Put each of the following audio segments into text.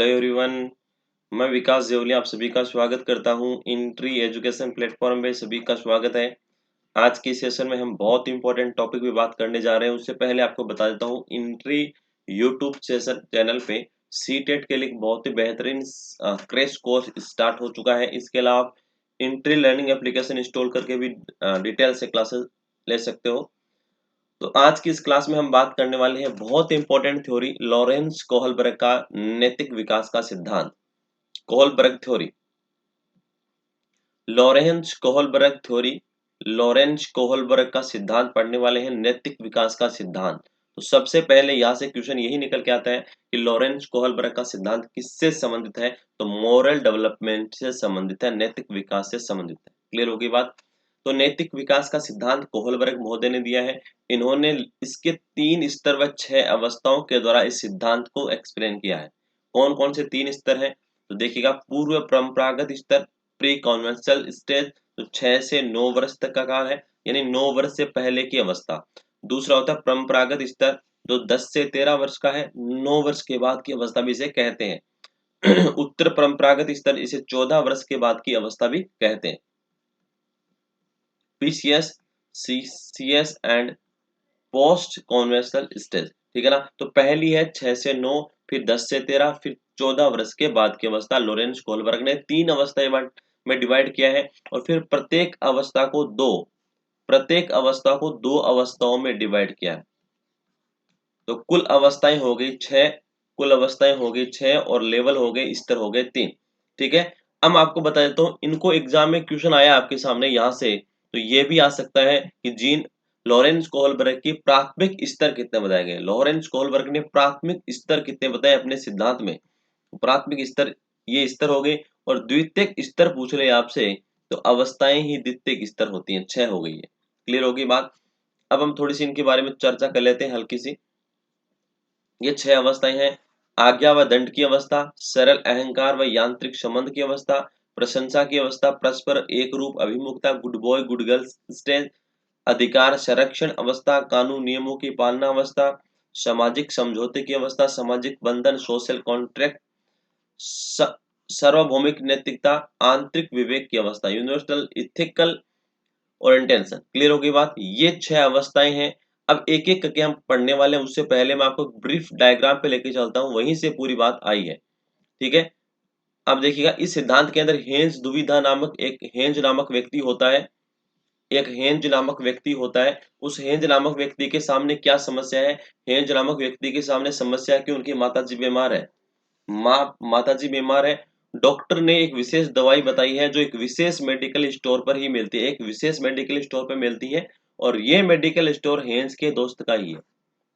Hello everyone. मैं विकास देवली आप सभी का स्वागत करता हूं। इंट्री एजुकेशन प्लेटफॉर्म पे सभी का स्वागत है। आज की सेशन में हम बहुत इंपॉर्टेंट टॉपिक पे बात करने जा रहे हैं। उससे पहले आपको बता देता हूं, इंट्री यूट्यूब सेशन चैनल पे सीटेट के लिए बहुत ही बेहतरीन क्रैश कोर्स स्टार्ट हो चुका है। इसके अलावा आप इंट्री लर्निंग एप्लीकेशन इंस्टॉल करके भी डिटेल से क्लासेस ले सकते हो। तो आज की इस क्लास में हम बात करने वाले हैं बहुत इंपॉर्टेंट थ्योरी, लॉरेंस कोहलबर्ग का नैतिक विकास का सिद्धांत। Kohlberg theory, Lawrence Kohlberg theory, Lawrence Kohlberg का सिद्धांत पढ़ने वाले हैं, नैतिक विकास का सिद्धांत। तो सबसे पहले यहाँ से क्वेश्चन यही निकल के आता है कि लॉरेंस कोहलबर्ग का सिद्धांत किससे संबंधित है? तो मोरल डेवलपमेंट से संबंधित है, नैतिक विकास से संबंधित है। क्लियर होगी बात? तो नैतिक विकास का सिद्धांत कोहलबर्ग महोदय ने दिया है। इन्होंने इसके 3 स्तर व 6 अवस्थाओं के द्वारा इस सिद्धांत को एक्सप्लेन किया है। कौन कौन से 3 स्तर हैं? तो देखिएगा, पूर्व परंपरागत स्तर, प्री कॉन्वेंशनल स्टेज, तो 6 से 9 वर्ष तक का काल है, यानी 9 वर्ष से पहले की अवस्था। दूसरा होता है परंपरागत स्तर, जो 10 से 13 वर्ष का है, 9 वर्ष के बाद की अवस्था भी इसे कहते हैं। उत्तर परंपरागत स्तर, इसे 14 वर्ष के बाद की अवस्था भी कहते हैं। PCS, CCS and post conventional stage, ठीक है ना। तो पहली है 6 से 9, फिर 10 से 13, फिर 14 वर्ष के बाद की अवस्था। लॉरेंस कोहलबर्ग ने 3 अवस्थाएं में डिवाइड किया है और फिर प्रत्येक अवस्था को दो अवस्थाओं में डिवाइड किया है। तो कुल अवस्थाएं हो गई 6, कुल अवस्थाएं हो गई 6 और लेवल हो गए, स्तर हो गए 3। ठीक है। अब आपको बता देता हूँ, इनको एग्जाम में क्वेश्चन आया आपके सामने यहाँ से, तो ये भी आ सकता है कि जीन लॉरेंस कोहलबर्ग की प्राथमिक स्तर कितने बताए गए। लॉरेंस कोहलबर्ग ने प्राथमिक स्तर कितने बताए अपने सिद्धांत में? प्राथमिक स्तर ये स्तर हो गए, और द्वितीयक स्तर पूछ ले आपसे तो अवस्थाएं ही द्वितीयक स्तर होती हैं, 6 हो गई है। क्लियर होगी बात? अब हम थोड़ी सी इनके बारे में चर्चा कर लेते हैं हल्की सी। ये 6 अवस्थाएं हैं। आज्ञा व दंड की अवस्था, सरल अहंकार व यांत्रिक संबंध की अवस्था, प्रशंसा की अवस्था, परस्पर एक रूप अभिमुखता, good boy good girl stage, अधिकार संरक्षण अवस्था, कानून नियमों की पालना अवस्था, सामाजिक समझौते की अवस्था, सामाजिक बंधन सोशल कॉन्ट्रैक्ट, सार्वभौमिक नैतिकता, आंतरिक विवेक की अवस्था, यूनिवर्सल इथिकल ओरिएंटेशन। क्लियर होगी बात? ये 6 अवस्थाएं हैं। अब एक एक करके हम पढ़ने वाले हैं, उससे पहले मैं आपको ब्रीफ डायग्राम पे लेके चलता हूँ, वहीं से पूरी बात आई है। ठीक है। अब देखिएगा, इस सिद्धांत के अंदर हेंज नामक व्यक्ति होता है। एक हेंज नामक व्यक्ति होता है। उस हेंज नामक व्यक्ति के सामने क्या समस्या है? हेंज नामक व्यक्ति के सामने समस्या है कि उनकी माताजी बीमार है। माताजी बीमार है। डॉक्टर ने एक विशेष दवाई बताई है, जो एक विशेष मेडिकल स्टोर पर ही मिलती है, एक विशेष मेडिकल स्टोर पर मिलती है, और ये मेडिकल स्टोर हेंज के दोस्त का ही है।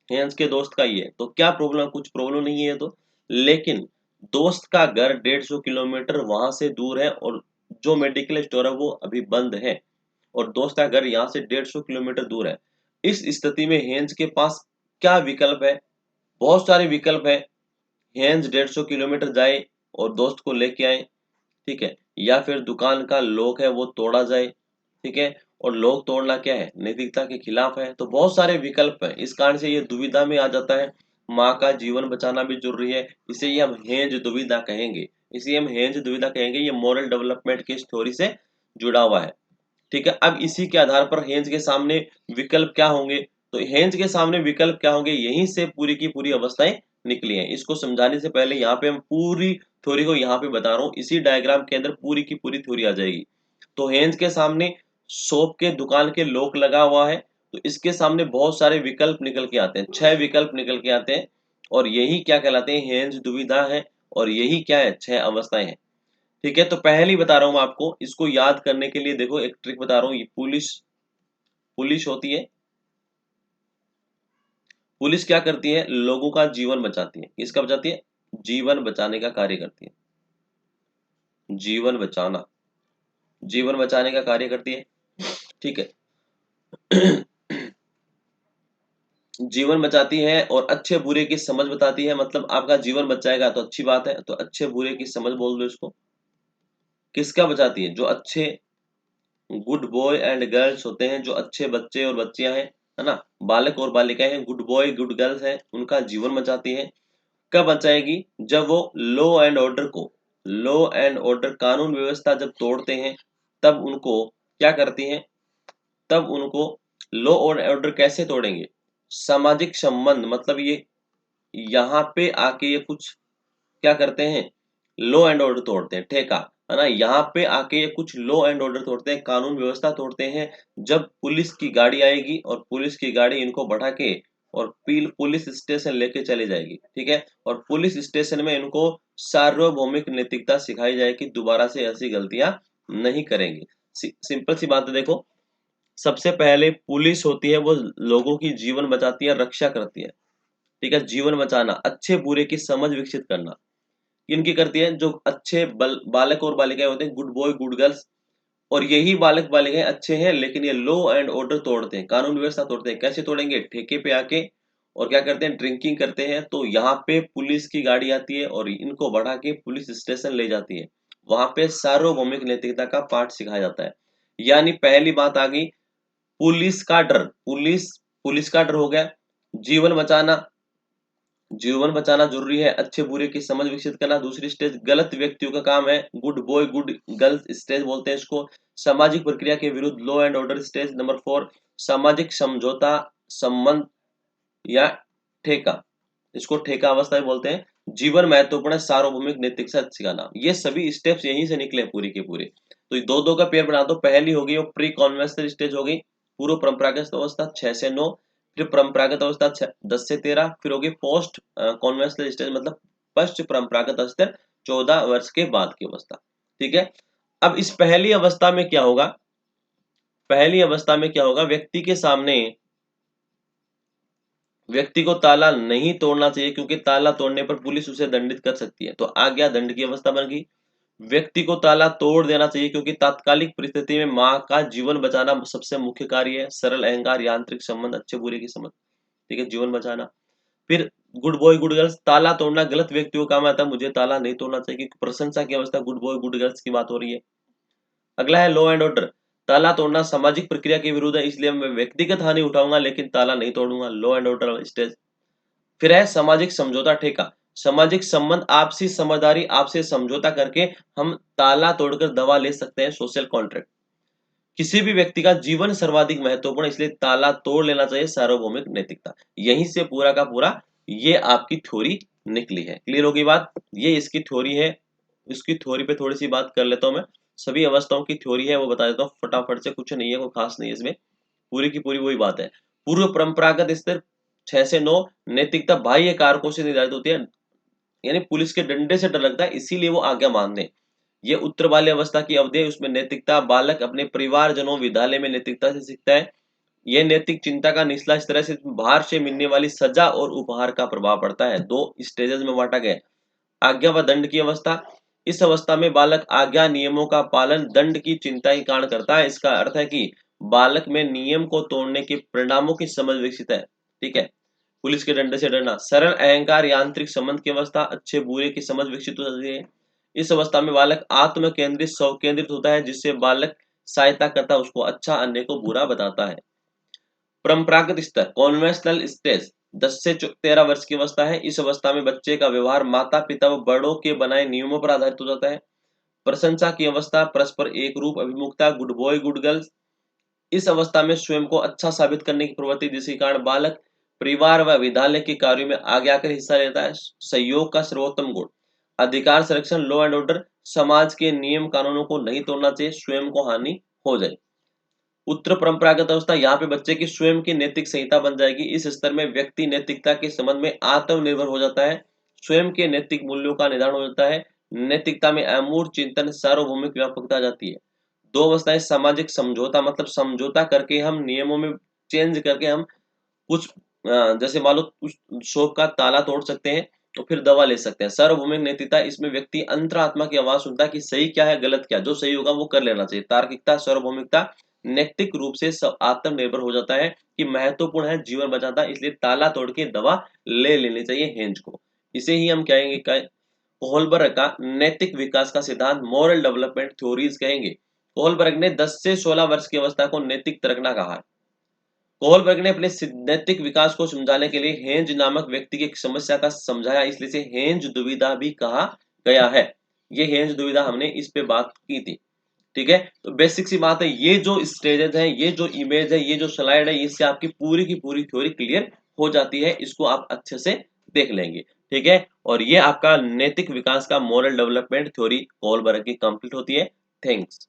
हेंज के दोस्त का ही है। तो क्या प्रॉब्लम? कुछ प्रॉब्लम नहीं है तो, लेकिन दोस्त का घर 150 किलोमीटर वहां से दूर है, और जो मेडिकल स्टोर है वो अभी बंद है, और दोस्त का घर यहाँ से 150 किलोमीटर दूर है। इस स्थिति में हेंज के पास क्या विकल्प है? बहुत सारे विकल्प है। हेंज 150 किलोमीटर जाए और दोस्त को लेके आए, ठीक है, या फिर दुकान का लॉक है वो तोड़ा जाए, ठीक है, और लॉक तोड़ना क्या है? नैतिकता के खिलाफ है। तो बहुत सारे विकल्प हैं, इस कारण से ये दुविधा में आ जाता है। माँ का जीवन बचाना भी जरूरी है, इसे ये हम हेंज दुविधा कहेंगे। इसे हम हेंज दुविधा कहेंगे। ये मॉरल डेवलपमेंट की थ्योरी से जुड़ा हुआ है। ठीक है। अब इसी के आधार पर हेंज के सामने विकल्प क्या होंगे? तो हेंज के सामने विकल्प क्या होंगे, यहीं से पूरी की पूरी अवस्थाएं निकली हैं। इसको समझाने से पहले यहाँ पे हम पूरी थ्योरी को यहाँ पे बता रहा हूँ। इसी डायग्राम के अंदर पूरी की पूरी थ्योरी आ जाएगी। तो हेंज के सामने शॉप के दुकान के लॉक लगा हुआ है, तो इसके सामने बहुत सारे विकल्प निकल के आते हैं, 6 विकल्प निकल के आते हैं, और यही क्या कहलाते हैं? हेंज दुविधा है, और यही क्या है? 6 अवस्थाएं हैं। ठीक है। तो पहली बता रहा हूँ मैं आपको, इसको याद करने के लिए देखो एक ट्रिक बता रहा हूँ। ये पुलिस पुलिस होती है। पुलिस क्या करती है? लोगों का जीवन बचाती है। किसका बचाती है? जीवन बचाने का कार्य करती है। जीवन बचाना, जीवन बचाने का कार्य करती है। ठीक है। जीवन बचाती है और अच्छे बुरे की समझ बताती है। मतलब आपका जीवन बचाएगा तो अच्छी बात है, तो अच्छे बुरे की समझ बोल दो इसको। किसका बचाती है? जो अच्छे गुड बॉय एंड गर्ल्स होते हैं, जो अच्छे बच्चे और बच्चियां हैं, है ना, बालक और बालिकाएं हैं, गुड बॉय गुड गर्ल्स हैं, उनका जीवन बचाती है। कब बचाएगी? जब वो लॉ एंड ऑर्डर कानून व्यवस्था जब तोड़ते हैं, तब उनको क्या करती हैं? तब उनको लॉ और ऑर्डर कैसे तोड़ेंगे? सामाजिक संबंध, मतलब ये यहाँ पे आके ये कुछ क्या करते हैं? लॉ एंड ऑर्डर तोड़ते हैं, ठेका, है ना? यहाँ पे आके ये कुछ लॉ एंड ऑर्डर तोड़ते हैं, कानून व्यवस्था तोड़ते हैं। जब पुलिस की गाड़ी आएगी और पुलिस की गाड़ी इनको बढ़ा के और पुलिस स्टेशन लेके चली जाएगी, ठीक है? और पुलिस स्टेशन में इनको सार्वभौमिक नैतिकता सिखाई जाएगी, दोबारा से ऐसी गलतियां नहीं करेंगे। सिंपल सी बात है, देखो, सबसे पहले पुलिस होती है, वो लोगों की जीवन बचाती है, रक्षा करती है, ठीक है? जीवन बचाना, अच्छे बुरे की समझ विकसित करना, इनकी करती है। जो अच्छे बालक और बालिकाएं होते हैं, गुड बॉय गुड गर्ल्स, और यही बालक बालिकाएं अच्छे हैं, लेकिन ये लॉ एंड ऑर्डर तोड़ते हैं, कानून व्यवस्था तोड़ते हैं। कैसे तोड़ेंगे? ठेके पे आके, और क्या करते हैं? ड्रिंकिंग करते हैं। तो यहाँ पे पुलिस की गाड़ी आती है और इनको बढ़ा के पुलिस स्टेशन ले जाती है, वहां पे सार्वभौमिक नैतिकता का पाठ सिखाया जाता है। यानी पहली बात आ गई, पुलिस का डर हो गया। जीवन बचाना, जीवन बचाना जरूरी है, अच्छे बुरे की समझ विकसित करना दूसरी स्टेज। गलत व्यक्तियों का काम है, good boy good girls stage बोलते हैं इसको। सामाजिक प्रक्रिया के विरुद्ध law and order stage number 4। सामाजिक समझौता, संबंध या ठेका, इसको ठेका अवस्था भी बोलते हैं। जीवन महत्वपूर्ण है, सार्वभौमिक नैतिक सत्य सिखाना, ये सभी स्टेप्स यहीं से निकले पूरी के पूरे। तो दो दो का पेयर बना दो। पहली होगी वो प्री कॉन्वेंशनल स्टेज हो गई, पूर्व परंपरागत अवस्था 6 से 9, फिर परंपरागत अवस्था 10 से 13, फिर होगी पोस्ट कॉन्वेंशनल स्टेज, मतलब पश्च परंपरागत स्तर 14 वर्ष के बाद की अवस्था, ठीक है? अब इस पहली अवस्था में क्या होगा? पहली अवस्था में क्या होगा? व्यक्ति को ताला नहीं तोड़ना चाहिए, क्योंकि ताला तोड़ने पर पुलिस उसे दंडित कर सकती है, तो आज्ञा दंड की अवस्था बन गई। व्यक्ति को ताला तोड़ देना चाहिए, क्योंकि तात्कालिक परिस्थिति में माँ का जीवन बचाना सबसे मुख्य कार्य है। सरल अहंकार, यांत्रिक संबंध, अच्छे बुरे की समझ, ठीक है, जीवन बचाना। फिर गुड बॉय गुड गर्ल्स, ताला तोड़ना गलत व्यक्तियों का काम आता है, मुझे ताला नहीं तोड़ना चाहिए, क्योंकि प्रशंसा की अवस्था गुड बॉय गुड गर्ल्स की बात हो रही है। अगला है लॉ एंड ऑर्डर, ताला तोड़ना सामाजिक प्रक्रिया के विरुद्ध है, इसलिए मैं व्यक्तिगत हानि उठाऊंगा लेकिन ताला नहीं तोड़ूंगा, लॉ एंड ऑर्डर स्टेज। फिर है सामाजिक समझौता ठेका, सामाजिक संबंध, आपसी समझदारी, आपसे समझौता करके हम ताला तोड़कर दवा ले सकते हैं, सोशल कॉन्ट्रैक्ट। किसी भी व्यक्ति का जीवन सर्वाधिक महत्वपूर्ण, इसलिए ताला तोड़ लेना चाहिए, सार्वभौमिक नैतिकता। यहीं से पूरा का पूरा ये आपकी थ्योरी निकली है। क्लियर होगी बात? ये इसकी थ्योरी है। इसकी थ्योरी पे थोड़ी सी बात कर लेता हूं मैं। सभी अवस्थाओं की थ्योरी है वो बता देता हूँ फटाफट से, कुछ नहीं है, कोई खास नहीं है इसमें, पूरी की पूरी वही बात है। पूर्व परंपरागत स्तर 6 से 9, नैतिकता बाह्य कारकों से निर्धारित होती है, यानी पुलिस के डंडे से डर लगता है, इसीलिए वो आज्ञा मान दें। ये उत्तर वाली अवस्था की अवधि है, उसमें नैतिकता बालक अपने परिवारजनों, विद्यालय में नैतिकता से सीखता है। यह नैतिक चिंता का निचला स्तर है, सिर्फ बाहर से मिलने वाली सजा और उपहार का प्रभाव पड़ता है। 2 स्टेजेस में बांटा गया है। आज्ञा व दंड की अवस्था, इस अवस्था में बालक आज्ञा नियमों का पालन दंड की चिंता ही कारण करता है। इसका अर्थ है कि बालक में नियम को तोड़ने के परिणामों की समझ विकसित है, ठीक है? पुलिस के डंडे से डरना। सरल अहंकार, यांत्रिक संबंध की अवस्था, अच्छे बुरे की समझ विकसित हो जाती है। इस अवस्था में बालक आत्म केंद्रित, स्व केंद्रित होता है, जिससे बालक सहायता करता है, उसको अच्छा अन्य को बुरा बताता है। परंपरागत स्तर, कॉन्वेंशनल स्टेज 10 से 13 वर्ष की अवस्था है। इस अवस्था में बच्चे का व्यवहार माता पिता व बड़ों के बनाए नियमों पर आधारित हो जाता है। प्रशंसा की अवस्था, परस्पर एक रूप अभिमुखता, गुड बॉय गुड गर्ल्स। इस अवस्था में स्वयं को अच्छा साबित करने की प्रवृत्ति, जिसके कारण बालक परिवार व विद्यालय के कार्यों में आगे आकर हिस्सा लेता है। सहयोग का सर्वोत्तम गुण, अधिकार संरक्षण, लॉ एंड ऑर्डर, समाज के नियम कानूनों को नहीं तोड़ना चाहिए, स्वयं को हानि हो जाए। उत्तर परंपरागत अवस्था, यहाँ पे बच्चे की स्वयं की नैतिक संहिता बन जाएगी। इस स्तर में व्यक्ति नैतिकता के संबंध में आत्मनिर्भर हो जाता है, स्वयं के नैतिक मूल्यों का निर्धारण हो जाता है। नैतिकता में अमूर्त चिंतन, सार्वभौमिक व्यापकता आ जाती है। 2 अवस्थाएं, सामाजिक समझौता, मतलब समझौता करके हम नियमों में चेंज करके हम कुछ जैसे मान लो उस शॉप का ताला तोड़ सकते हैं, तो फिर दवा ले सकते हैं। सार्वभौमिक नैतिकता, इसमें व्यक्ति अंतरात्मा की आवाज सुनता है कि सही क्या है गलत क्या, जो सही होगा वो कर लेना चाहिए। तार्किकता, सार्वभौमिकता, नैतिक रूप से आत्मनिर्भर हो जाता है कि महत्वपूर्ण है, जीवन बचाता है, इसलिए ताला तोड़ के दवा ले लेनी चाहिए हेंज को। इसे ही हम कहेंगे कोहलबर्ग का नैतिक विकास का सिद्धांत, मॉरल डेवलपमेंट थ्योरीज कहेंगे। कोहलबर्ग ने 10 से 16 वर्ष की अवस्था को नैतिक तरकना कहा है। कोहलबर्ग ने अपने सिद्धांतिक विकास को समझाने के लिए हेंज नामक व्यक्ति की एक समस्या का समझाया, इसलिए इसे हेंज दुविधा भी कहा गया है। ये हेंज दुविधा हमने इस पे बात की थी। ठीक है, तो बेसिक सी बात है, ये जो स्टेजेस है, ये जो इमेज है, ये जो स्लाइड है, इससे आपकी पूरी की पूरी थ्योरी क्लियर हो जाती है। इसको आप अच्छे से देख लेंगे। ठीक है, और ये आपका नैतिक विकास का मॉरल डेवलपमेंट थ्योरी कोहलबर्ग की कंप्लीट होती है। थैंक्स।